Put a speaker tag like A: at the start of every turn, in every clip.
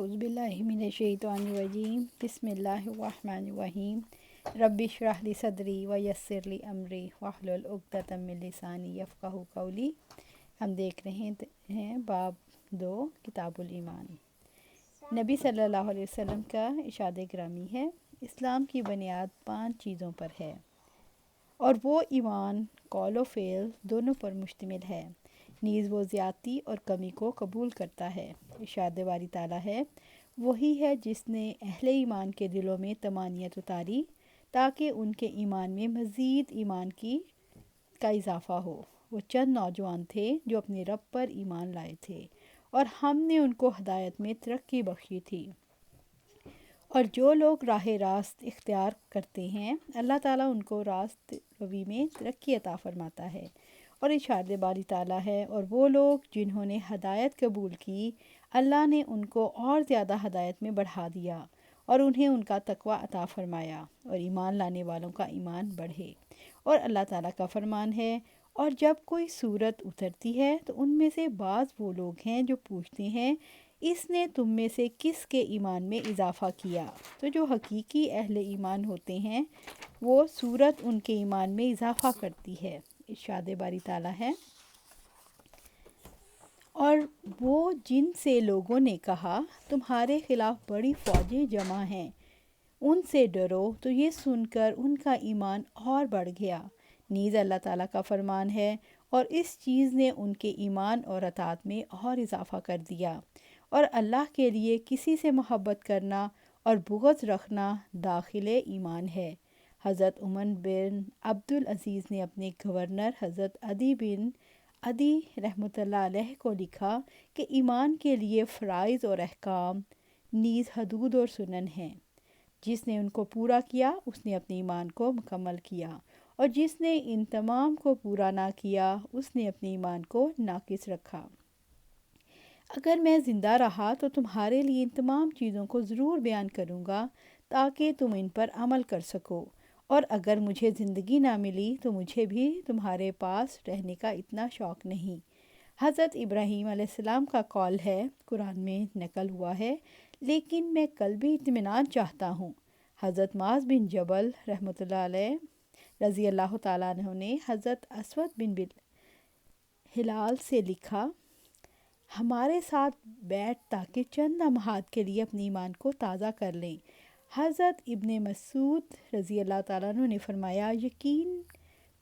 A: اعوذ باللہ من الشیطان الرجیم بسم اللہ الرحمن الرحیم رب اشرح لی صدری ویسر لی امری واحلل عقدۃ من لسانی یفقہوا قولی۔ ہم دیکھ رہے ہیں باب 2 کتاب الایمان۔ نبی صلی اللہ علیہ وسلم کا ارشاد گرامی ہے، اسلام کی بنیاد 5 چیزوں پر ہے اور وہ ایمان، قول و فعل دونوں پر مشتمل ہے، نیز وہ زیادتی اور کمی کو قبول کرتا ہے۔ ارشاد باری تعالیٰ ہے، وہی ہے جس نے اہل ایمان کے دلوں میں طمانینت اتاری تاکہ ان کے ایمان میں مزید ایمان کا اضافہ ہو۔ وہ چند نوجوان تھے جو اپنے رب پر ایمان لائے تھے اور ہم نے ان کو ہدایت میں ترقی بخشی تھی۔ اور جو لوگ راہ راست اختیار کرتے ہیں، اللہ تعالیٰ ان کو راست روی میں ترقی عطا فرماتا ہے۔ اور ارشاد باری تعالیٰ ہے، اور وہ لوگ جنہوں نے ہدایت قبول کی، اللہ نے ان کو اور زیادہ ہدایت میں بڑھا دیا اور انہیں ان کا تقوی عطا فرمایا، اور ایمان لانے والوں کا ایمان بڑھے۔ اور اللہ تعالیٰ کا فرمان ہے، اور جب کوئی سورت اترتی ہے تو ان میں سے بعض وہ لوگ ہیں جو پوچھتے ہیں، اس نے تم میں سے کس کے ایمان میں اضافہ کیا؟ تو جو حقیقی اہل ایمان ہوتے ہیں، وہ سورت ان کے ایمان میں اضافہ کرتی ہے۔ ارشاد باری تعالیٰ ہے، اور وہ جن سے لوگوں نے کہا تمہارے خلاف بڑی فوجیں جمع ہیں، ان سے ڈرو، تو یہ سن کر ان کا ایمان اور بڑھ گیا۔ نیز اللہ تعالیٰ کا فرمان ہے، اور اس چیز نے ان کے ایمان اور اطاعت میں اور اضافہ کر دیا۔ اور اللہ کے لیے کسی سے محبت کرنا اور بغض رکھنا داخل ایمان ہے۔ حضرت عمر بن عبدالعزیز نے اپنے گورنر حضرت عدی بن عدی رحمۃ اللہ علیہ کو لکھا کہ ایمان کے لیے فرائض اور احکام نیز حدود اور سنن ہیں۔ جس نے ان کو پورا کیا اس نے اپنے ایمان کو مکمل کیا، اور جس نے ان تمام کو پورا نہ کیا اس نے اپنے ایمان کو ناقص رکھا۔ اگر میں زندہ رہا تو تمہارے لیے ان تمام چیزوں کو ضرور بیان کروں گا تاکہ تم ان پر عمل کر سکو، اور اگر مجھے زندگی نہ ملی تو مجھے بھی تمہارے پاس رہنے کا اتنا شوق نہیں۔ حضرت ابراہیم علیہ السلام کا قول ہے، قرآن میں نقل ہوا ہے، لیکن میں قلبی اطمینان چاہتا ہوں۔ حضرت معاذ بن جبل رحمۃ اللہ علیہ رضی اللہ تعالیٰ عنہ نے حضرت اسود بن ہلال سے لکھا، ہمارے ساتھ بیٹھ تاکہ چند لمحات کے لیے اپنے ایمان کو تازہ کر لیں۔ حضرت ابن مسعود رضی اللہ تعالیٰ عنہ نے فرمایا، یقین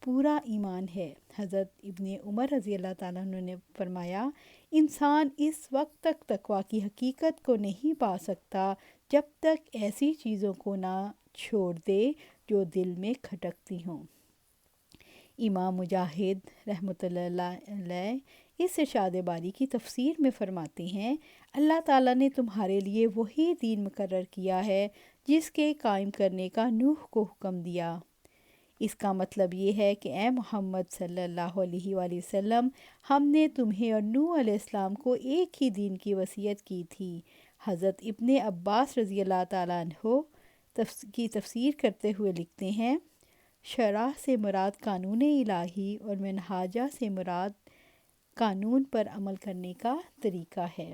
A: پورا ایمان ہے۔ حضرت ابن عمر رضی اللہ تعالیٰ عنہ نے فرمایا، انسان اس وقت تک تقویٰ کی حقیقت کو نہیں پا سکتا جب تک ایسی چیزوں کو نہ چھوڑ دے جو دل میں کھٹکتی ہوں۔ امام مجاہد رحمۃ اللہ علیہ اس ارشاد باری کی تفسیر میں فرماتے ہیں، اللہ تعالیٰ نے تمہارے لیے وہی دین مقرر کیا ہے جس کے قائم کرنے کا نوح کو حکم دیا۔ اس کا مطلب یہ ہے کہ اے محمد صلی اللہ علیہ وآلہ وسلم، ہم نے تمہیں اور نوح علیہ السلام کو ایک ہی دین کی وصیت کی تھی۔ حضرت ابن عباس رضی اللہ تعالیٰ عنہ کی تفسیر کرتے ہوئے لکھتے ہیں، شرع سے مراد قانون الہی اور منہاجہ سے مراد قانون پر عمل کرنے کا طریقہ ہے۔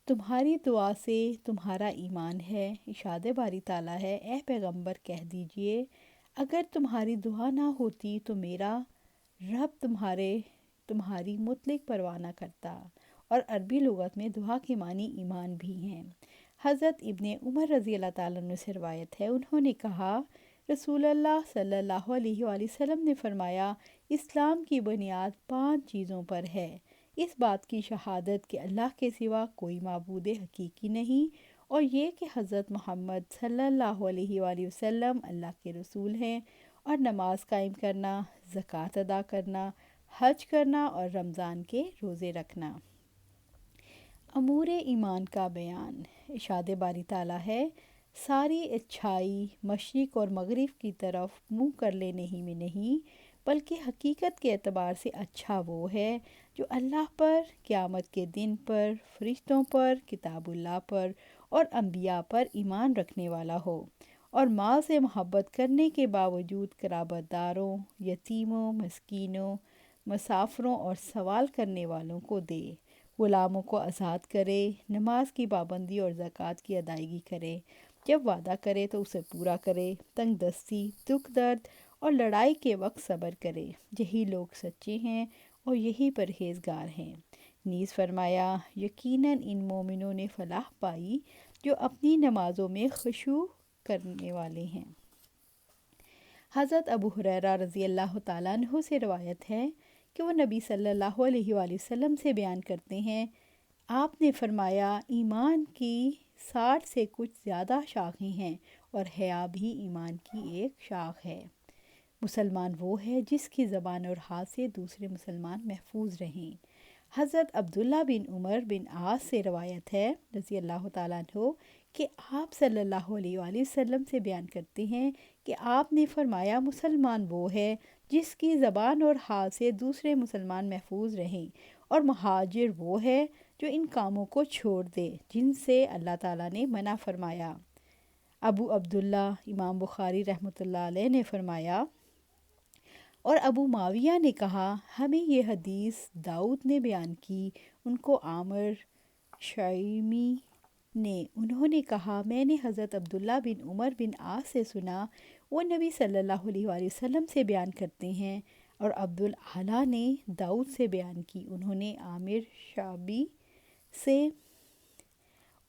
A: تمہاری دعا سے تمہارا ایمان ہے۔ ارشاد باری تعالیٰ ہے، اے پیغمبر کہہ دیجئے، اگر تمہاری دعا نہ ہوتی تو میرا رب تمہاری مطلق پرواہ نہ کرتا۔ اور عربی لغت میں دعا کے معنی ایمان بھی ہیں۔ حضرت ابن عمر رضی اللہ تعالیٰ عنہ سے روایت ہے، انہوں نے کہا، رسول اللہ صلی اللہ علیہ وآلہ وسلم نے فرمایا، اسلام کی بنیاد 5 چیزوں پر ہے، اس بات کی شہادت کہ اللہ کے سوا کوئی معبود حقیقی نہیں، اور یہ کہ حضرت محمد صلی اللہ علیہ وآلہ وسلم اللہ کے رسول ہیں، اور نماز قائم کرنا، زکوٰۃ ادا کرنا، حج کرنا اور رمضان کے روزے رکھنا۔ امور ایمان کا بیان۔ ارشاد باری تعالیٰ ہے، ساری اچھائی مشرق اور مغرب کی طرف منہ کر لینے ہی میں نہیں، بلکہ حقیقت کے اعتبار سے اچھا وہ ہے جو اللہ پر، قیامت کے دن پر، فرشتوں پر، کتاب اللہ پر اور انبیاء پر ایمان رکھنے والا ہو، اور مال سے محبت کرنے کے باوجود قرابت داروں، یتیموں، مسکینوں، مسافروں اور سوال کرنے والوں کو دے۔ غلاموں کو آزاد کرے، نماز کی پابندی اور زکوٰۃ کی ادائیگی کرے، جب وعدہ کرے تو اسے پورا کرے، تنگ دستی، دکھ درد اور لڑائی کے وقت صبر کرے، یہی لوگ سچے ہیں اور یہی پرہیزگار ہیں۔ نیز فرمایا، یقیناً ان مومنوں نے فلاح پائی جو اپنی نمازوں میں خشوع کرنے والے ہیں۔ حضرت ابو ہریرہ رضی اللہ تعالیٰ عنہ سے روایت ہے کہ وہ نبی صلی اللہ علیہ وآلہ وسلم سے بیان کرتے ہیں، آپ نے فرمایا، ایمان کی 60 سے کچھ زیادہ شاخیں ہیں اور حیا بھی ایمان کی ایک شاخ ہے۔ مسلمان وہ ہے جس کی زبان اور ہاتھ سے دوسرے مسلمان محفوظ رہیں۔ حضرت عبداللہ بن عمر بن عاص سے روایت ہے رضی اللہ تعالیٰ عنہ کہ آپ صلی اللہ علیہ وآلہ وسلم سے بیان کرتے ہیں کہ آپ نے فرمایا، مسلمان وہ ہے جس کی زبان اور ہاتھ سے دوسرے مسلمان محفوظ رہیں، اور مہاجر وہ ہے جو ان کاموں کو چھوڑ دے جن سے اللہ تعالیٰ نے منع فرمایا۔ ابو عبداللہ امام بخاری رحمۃ اللہ علیہ نے فرمایا، اور ابو معاویہ نے کہا، ہمیں یہ حدیث داؤد نے بیان کی، ان کو عامر شیمی نے، انہوں نے کہا، میں نے حضرت عبداللہ بن عمر بن عاص سے سنا، وہ نبی صلی اللہ علیہ وآلہ وسلم سے بیان کرتے ہیں، اور عبدالعالیٰ نے داؤد سے بیان کی، انہوں نے عامر شعبی سے،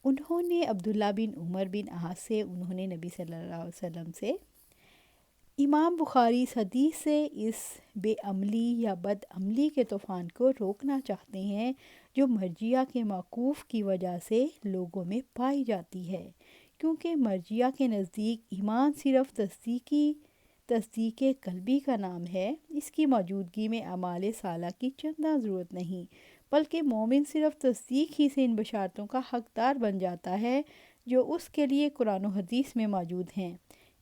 A: انہوں نے عبداللہ بن عمر بن عاص سے، انہوں نے نبی صلی اللہ علیہ وسلم سے۔ امام بخاری اس حدیث سے اس بے عملی یا بد عملی کے طوفان کو روکنا چاہتے ہیں جو مرجئہ کے موقوف کی وجہ سے لوگوں میں پائی جاتی ہے، کیونکہ مرجئہ کے نزدیک ایمان صرف تصدیق قلبی کا نام ہے، اس کی موجودگی میں اعمال صالحہ کی چندہ ضرورت نہیں، بلکہ مومن صرف تصدیق ہی سے ان بشارتوں کا حقدار بن جاتا ہے جو اس کے لیے قرآن و حدیث میں موجود ہیں۔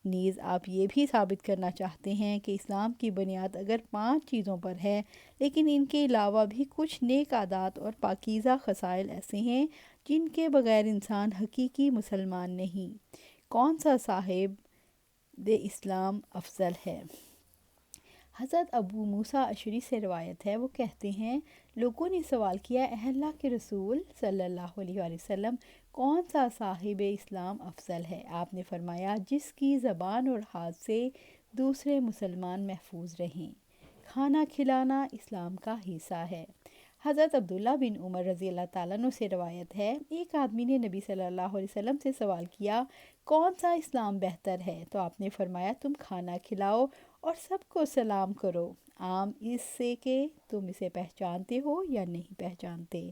A: نیز آپ یہ بھی ثابت کرنا چاہتے ہیں کہ اسلام کی بنیاد اگر 5 چیزوں پر ہے، لیکن ان کے علاوہ بھی کچھ نیک عادات اور پاکیزہ خصائل ایسے ہیں جن کے بغیر انسان حقیقی مسلمان نہیں۔ کون سا صاحب اسلام افضل ہے؟ حضرت ابو موسیٰ اشعری سے روایت ہے، وہ کہتے ہیں، لوگوں نے سوال کیا، اے اللہ کے رسول صلی اللہ علیہ وآلہ وسلم، کون سا صاحب اسلام افضل ہے؟ آپ نے فرمایا، جس کی زبان اور ہاتھ سے دوسرے مسلمان محفوظ رہیں۔ کھانا کھلانا اسلام کا حصہ ہے۔ حضرت عبداللہ بن عمر رضی اللہ تعالیٰ عنہ سے روایت ہے، ایک آدمی نے نبی صلی اللہ علیہ وسلم سے سوال کیا، کون سا اسلام بہتر ہے؟ تو آپ نے فرمایا، تم کھانا کھلاؤ اور سب کو سلام کرو، عام اس سے کہ تم اسے پہچانتے ہو یا نہیں پہچانتے۔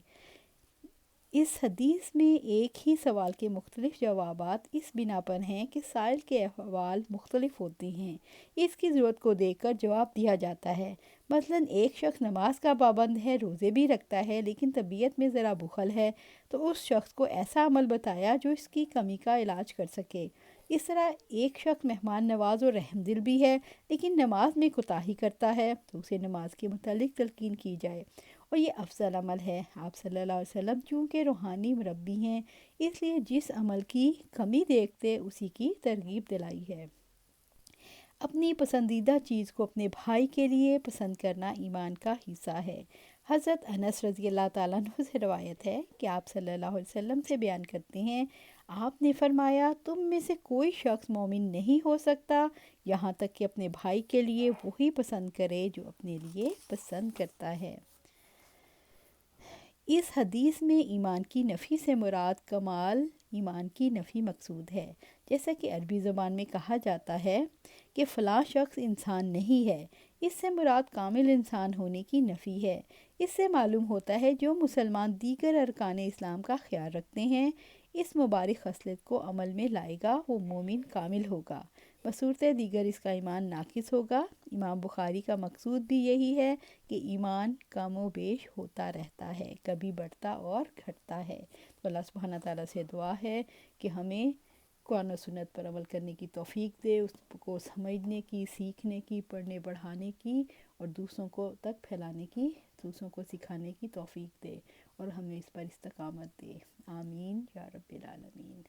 A: اس حدیث میں ایک ہی سوال کے مختلف جوابات اس بنا پر ہیں کہ سائل کے احوال مختلف ہوتے ہیں، اس کی ضرورت کو دیکھ کر جواب دیا جاتا ہے۔ مثلاً ایک شخص نماز کا پابند ہے، روزے بھی رکھتا ہے، لیکن طبیعت میں ذرا بخل ہے، تو اس شخص کو ایسا عمل بتایا جو اس کی کمی کا علاج کر سکے۔ اس طرح ایک شخص مہمان نواز اور رحم دل بھی ہے، لیکن نماز میں کوتاہی کرتا ہے، تو اسے نماز کے متعلق تلقین کی جائے، اور یہ افضل عمل ہے۔ آپ صلی اللہ علیہ وسلم چونکہ روحانی مربی ہیں، اس لیے جس عمل کی کمی دیکھتے اسی کی ترغیب دلائی ہے۔ اپنی پسندیدہ چیز کو اپنے بھائی کے لیے پسند کرنا ایمان کا حصہ ہے۔ حضرت انس رضی اللہ تعالیٰ عنہ سے روایت ہے کہ آپ صلی اللہ علیہ وسلم سے بیان کرتے ہیں، آپ نے فرمایا، تم میں سے کوئی شخص مومن نہیں ہو سکتا یہاں تک کہ اپنے بھائی کے لیے وہی پسند کرے جو اپنے لیے پسند کرتا ہے۔ اس حدیث میں ایمان کی نفی سے مراد کمال ایمان کی نفی مقصود ہے، جیسا کہ عربی زبان میں کہا جاتا ہے کہ فلاں شخص انسان نہیں ہے، اس سے مراد کامل انسان ہونے کی نفی ہے۔ اس سے معلوم ہوتا ہے جو مسلمان دیگر ارکان اسلام کا خیال رکھتے ہیں، اس مبارک خصلت کو عمل میں لائے گا، وہ مومن کامل ہوگا، بصورت دیگر اس کا ایمان ناقص ہوگا۔ امام بخاری کا مقصود بھی یہی ہے کہ ایمان کم و بیش ہوتا رہتا ہے، کبھی بڑھتا اور گھٹتا ہے۔ تو اللہ سبحانہ تعالیٰ سے دعا ہے کہ ہمیں قرآن و سنت پر عمل کرنے کی توفیق دے، اس کو سمجھنے کی، سیکھنے کی، پڑھنے پڑھانے کی اور دوسروں کو تک پھیلانے کی، دوسروں کو سکھانے کی توفیق دے، اور ہمیں اس پر استقامت دے۔ آمین یا رب العالمین۔